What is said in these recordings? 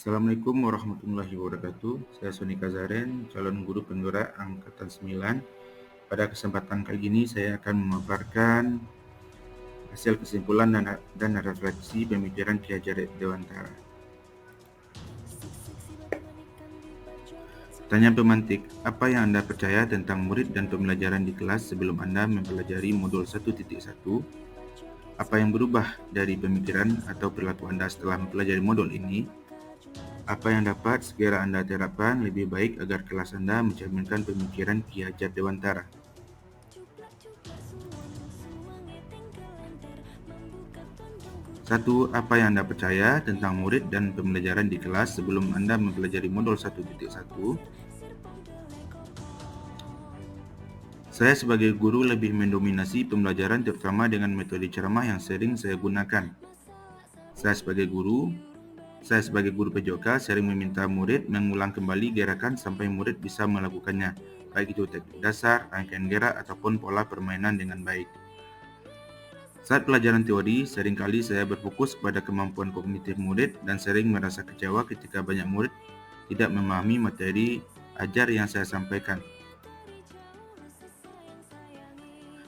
Assalamualaikum warahmatullahi wabarakatuh. Saya Sony Kazaren, calon guru penggerak angkatan 9. Pada kesempatan kali ini saya akan memaparkan hasil kesimpulan dan refleksi pemikiran Ki Hajar Dewantara. Pertanyaan pemantik, apa yang Anda percaya tentang murid dan pembelajaran di kelas sebelum Anda mempelajari modul 1.1? Apa yang berubah dari pemikiran atau perilaku Anda setelah mempelajari modul ini? Apa yang dapat segera Anda terapkan lebih baik agar kelas Anda mencerminkan pemikiran Ki Hajar Dewantara? Satu, apa yang Anda percaya tentang murid dan pembelajaran di kelas sebelum Anda mempelajari modul 1.1? Saya sebagai guru lebih mendominasi pembelajaran terutama dengan metode ceramah yang sering saya gunakan. Saya sebagai guru PJOK sering meminta murid mengulang kembali gerakan sampai murid bisa melakukannya, baik itu teknik dasar, rangkaian gerak, ataupun pola permainan dengan baik. Saat pelajaran teori, seringkali saya berfokus pada kemampuan kognitif murid dan sering merasa kecewa ketika banyak murid tidak memahami materi ajar yang saya sampaikan.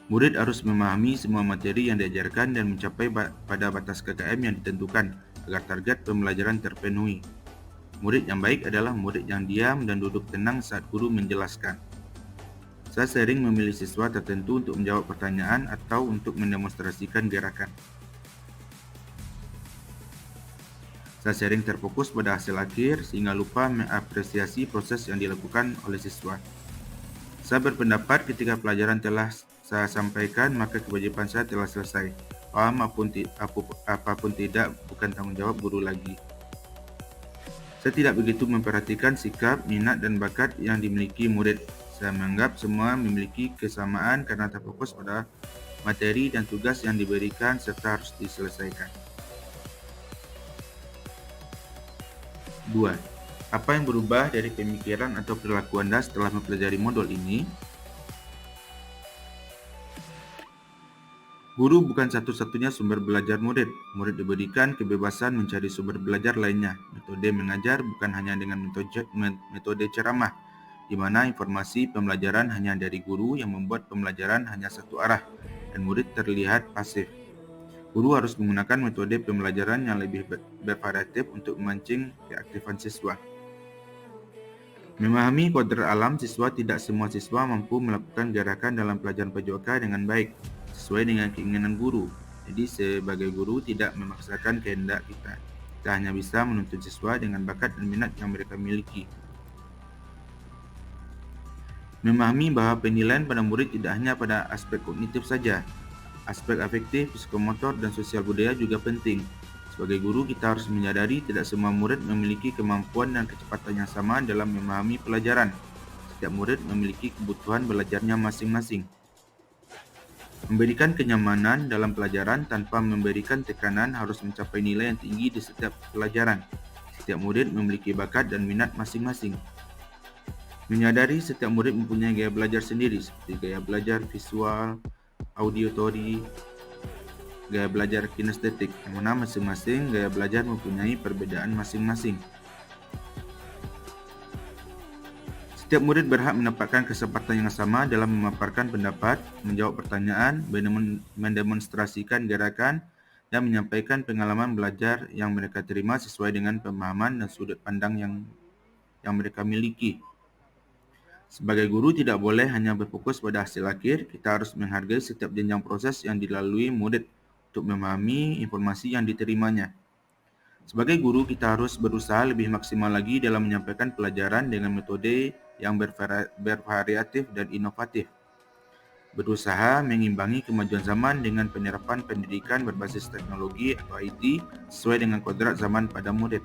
Murid harus memahami semua materi yang diajarkan dan mencapai pada batas KKM yang ditentukan agar target pembelajaran terpenuhi. Murid yang baik adalah murid yang diam dan duduk tenang saat guru menjelaskan. Saya sering memilih siswa tertentu untuk menjawab pertanyaan atau untuk mendemonstrasikan gerakan. Saya sering terfokus pada hasil akhir sehingga lupa mengapresiasi proses yang dilakukan oleh siswa. Saya berpendapat ketika pelajaran telah saya sampaikan, maka kewajiban saya telah selesai. Paham apapun tidak bukan tanggung jawab guru lagi. Saya tidak begitu memperhatikan sikap, minat, dan bakat yang dimiliki murid. Saya menganggap semua memiliki kesamaan karena terfokus pada materi dan tugas yang diberikan serta harus diselesaikan. 2. Apa yang berubah dari pemikiran atau perilaku Anda setelah mempelajari modul ini? Guru bukan satu-satunya sumber belajar murid. Murid diberikan kebebasan mencari sumber belajar lainnya. Metode mengajar bukan hanya dengan metode ceramah, di mana informasi pembelajaran hanya dari guru yang membuat pembelajaran hanya satu arah, dan murid terlihat pasif. Guru harus menggunakan metode pembelajaran yang lebih bervariatif untuk memancing keaktifan siswa. Memahami kodrat alam siswa. Tidak semua siswa mampu melakukan gerakan dalam pelajaran PJOK dengan baik sesuai dengan keinginan guru. Jadi sebagai guru tidak memaksakan kehendak kita. Kita hanya bisa menuntun siswa dengan bakat dan minat yang mereka miliki. Memahami bahwa penilaian pada murid tidak hanya pada aspek kognitif saja. Aspek afektif, psikomotor, dan sosial budaya juga penting. Sebagai guru, kita harus menyadari tidak semua murid memiliki kemampuan dan kecepatan yang sama dalam memahami pelajaran. Setiap murid memiliki kebutuhan belajarnya masing-masing. Memberikan kenyamanan dalam pelajaran tanpa memberikan tekanan harus mencapai nilai yang tinggi di setiap pelajaran. Setiap murid memiliki bakat dan minat masing-masing. Menyadari setiap murid mempunyai gaya belajar sendiri, seperti gaya belajar visual, auditory, gaya belajar kinestetik, yang mana masing-masing gaya belajar mempunyai perbedaan masing-masing. Setiap murid berhak mendapatkan kesempatan yang sama dalam memaparkan pendapat, menjawab pertanyaan, mendemonstrasikan gerakan, dan menyampaikan pengalaman belajar yang mereka terima sesuai dengan pemahaman dan sudut pandang yang mereka miliki. Sebagai guru tidak boleh hanya berfokus pada hasil akhir, kita harus menghargai setiap jenjang proses yang dilalui murid untuk memahami informasi yang diterimanya. Sebagai guru, kita harus berusaha lebih maksimal lagi dalam menyampaikan pelajaran dengan metode yang bervariatif dan inovatif. Berusaha mengimbangi kemajuan zaman dengan penerapan pendidikan berbasis teknologi atau IT sesuai dengan kodrat zaman pada murid.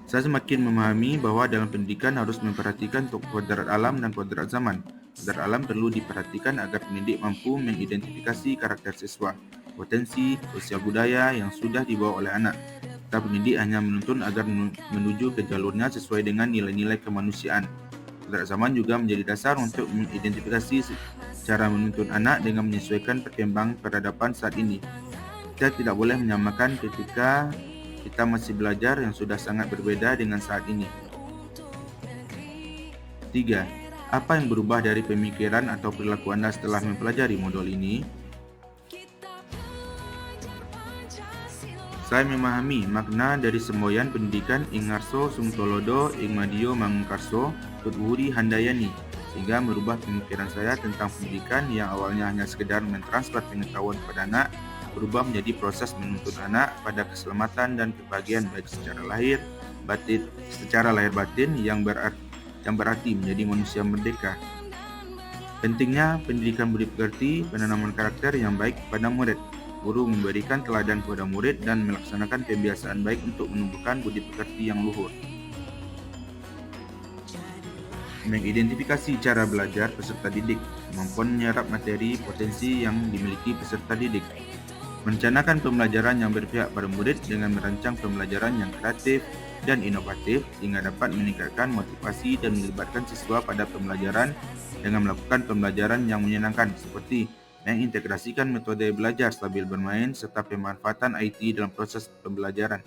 Saya semakin memahami bahwa dalam pendidikan harus memperhatikan kodrat alam dan kodrat zaman. Kodrat alam perlu diperhatikan agar pendidik mampu mengidentifikasi karakter siswa, potensi, sosial budaya yang sudah dibawa oleh anak. Kita pendidik hanya menuntun agar menuju ke jalurnya sesuai dengan nilai-nilai kemanusiaan. Kodrat zaman juga menjadi dasar untuk mengidentifikasi cara menuntun anak dengan menyesuaikan perkembangan peradaban saat ini. Kita tidak boleh menyamakan ketika kita masih belajar yang sudah sangat berbeda dengan saat ini. 3. Apa yang berubah dari pemikiran atau perilaku Anda setelah mempelajari modul ini? Saya memahami makna dari semboyan pendidikan ing ngarso sungtolodo ing madio mangkarso tutwuri handayani, sehingga merubah pemikiran saya tentang pendidikan yang awalnya hanya sekedar mentransfer pengetahuan kepada anak, berubah menjadi proses menuntun anak pada keselamatan dan kebahagiaan baik secara lahir batin yang berarti menjadi manusia merdeka. Pentingnya pendidikan budi pekerti, penanaman karakter yang baik pada murid. Guru memberikan teladan kepada murid dan melaksanakan kebiasaan baik untuk menumbuhkan budi pekerti yang luhur. Mengidentifikasi cara belajar peserta didik, kemampuan menyerap materi potensi yang dimiliki peserta didik. Merencanakan pembelajaran yang berpihak pada murid dengan merancang pembelajaran yang kreatif dan inovatif sehingga dapat meningkatkan motivasi dan melibatkan siswa pada pembelajaran dengan melakukan pembelajaran yang menyenangkan seperti mengintegrasikan metode belajar sambil bermain serta pemanfaatan IT dalam proses pembelajaran.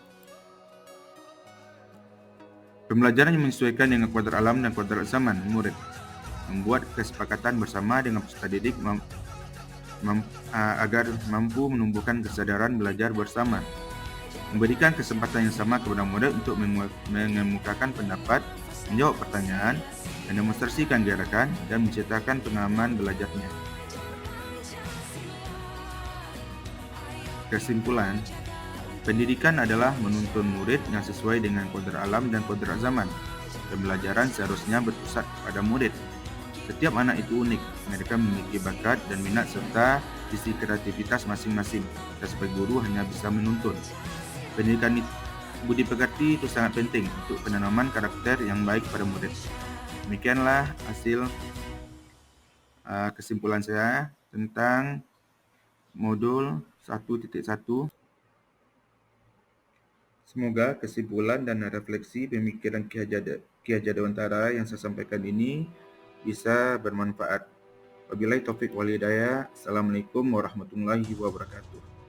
Pembelajaran yang menyesuaikan dengan kuadrat alam dan kuadrat zaman murid. Membuat kesepakatan bersama dengan peserta didik agar mampu menumbuhkan kesadaran belajar bersama. Memberikan kesempatan yang sama kepada murid untuk mengemukakan pendapat, menjawab pertanyaan, mendemonstrasikan gerakan, dan menceritakan pengalaman belajarnya. Kesimpulan, pendidikan adalah menuntun murid yang sesuai dengan kodrat alam dan kodrat zaman. Pembelajaran seharusnya berpusat pada murid. Setiap anak itu unik, mereka memiliki bakat dan minat serta sisi kreativitas masing-masing. Kita sebagai guru hanya bisa menuntun. Pendidikan budi pekerti itu sangat penting untuk penanaman karakter yang baik pada murid. Demikianlah hasil kesimpulan saya tentang modul 1.1. Semoga kesimpulan dan refleksi pemikiran Ki Hajar Dewantara yang saya sampaikan ini bisa bermanfaat. Wabillahi taufik wal hidayah. Assalamualaikum warahmatullahi wabarakatuh.